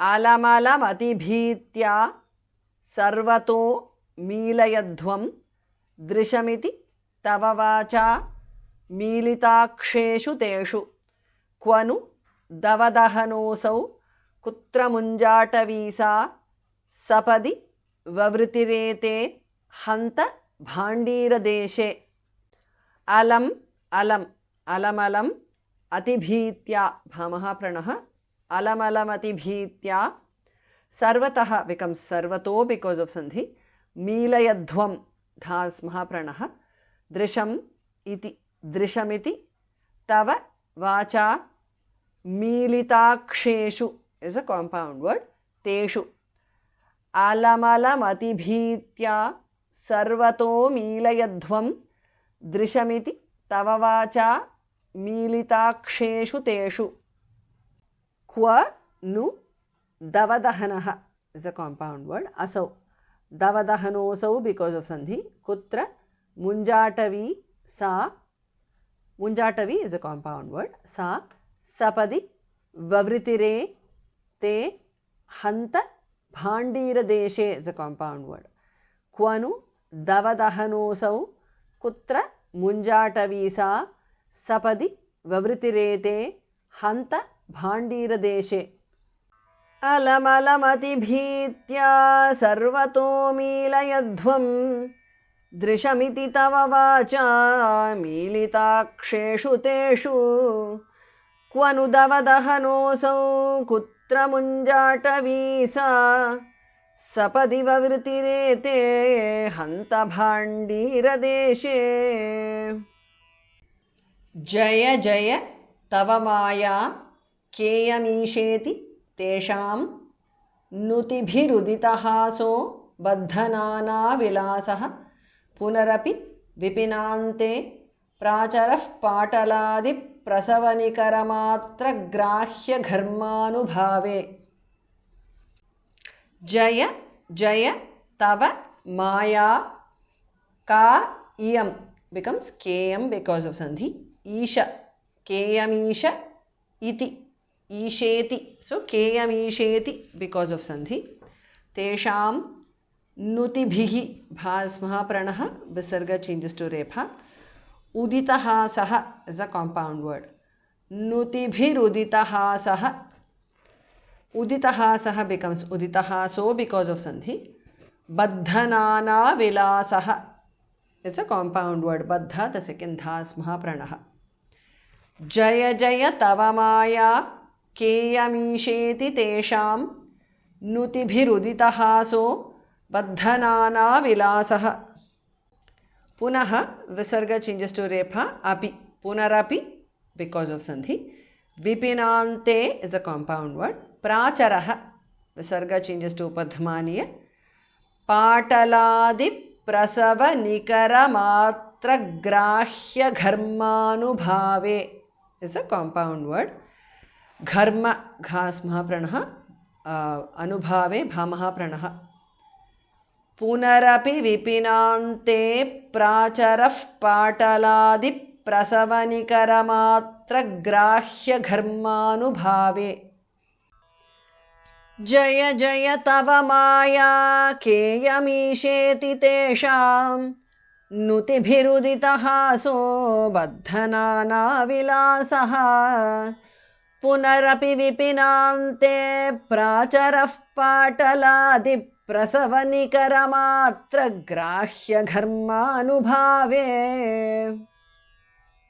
अलमलमतिभीत्या सर्वतो मीलयध्वं दृशमिति तव वाचा मीलिताक्षेषु तेषु क्व नु दवदहनोऽसौ कुत्र मुञ्जाटवीसा सपदि ववृतिरेते हन्त भाण्डीरदेशे अलम् अलम् अलमलम् अतिभीत्या भामः प्रणः अलमलमतिभीत्या सर्वतः becomes सर्वतो because of sandhi मीलयध्वं धास् महाप्रणः दृशम् इति दृशमिति तव वाचा मीलिताक्षेषु is a compound word तेषु अलमलमतिभीत्या सर्वतो मीलयध्वं दृशमिति तव वाचा मीलिताक्षेषु तेषु क्व नु दवदहनः is a compound word असौ दवदहनोऽसौ because of sandhi कुत्र मुञ्जाटवी सा मुञ्जाटवी is a compound word सा सपदि ववृतिरे ते हन्त भाण्डीरदेशे is a compound word क्व नु दवदहनोऽसौ कुत्र मुञ्जाटवी सा सपदि ववृतिरेते हन्त भाण्डीरदेशे अलमलमतिभीत्या सर्वतो मीलयध्वं दृशमिति तव वाचा मीलिताक्षेषु तेषु क्व नु दवदहनोऽसौ कुत्र मुञ्जाटवी सा सपदि ववृतिरेते हन्त भाण्डीरदेशे जय जय तव माया केयमीशेति तेषां नुतिभिरुदितहासो बद्धनानाविलासः पुनरपि विपिनान्ते प्राचरः पाटलादिप्रसवनिकरमात्रग्राह्यघर्मानुभावे जय जय तव माया का इयं becomes केयं because of sandhi ईश केयमीश इति ईशेति so केयमीशेति because of sandhi तेषां नुतिभिः भास् महाप्रणः विसर्ग changes to रेफा उदितहासः is a compound word नुतिभिरुदितहासः उदितहासः becomes उदितहासो because of sandhi बद्धनानाविलासः it's a compound word baddha the second dhas mahapranah जय जय तव माया केयमीशेति तेषां नुतिभिरुदितहासो बद्धनानाविलासः पुनः विसर्ग changes to रेफा अपि पुनरपि because of sandhi विपिनान्ते is a compound word प्राचरः विसर्ग changes to उपध्मानीय पाटलादिप्रसवनिकरमात्रग्राह्यघर्मानुभावे is a compound word घर्म घास् महाप्रणः अनुभावे भामः प्रणः पुनरपि विपिनान्ते प्राचरः पाटलादिप्रसवनिकरमात्रग्राह्यघर्मानुभावे जय जय तव माया केयमीशेति तेषां नुतिभिरुदितहासो बद्धनानाविलासः पुनरपि विपिनान्ते प्राचरः पाटलादिप्रसवनिकरमात्रग्राह्यघर्मानुभावे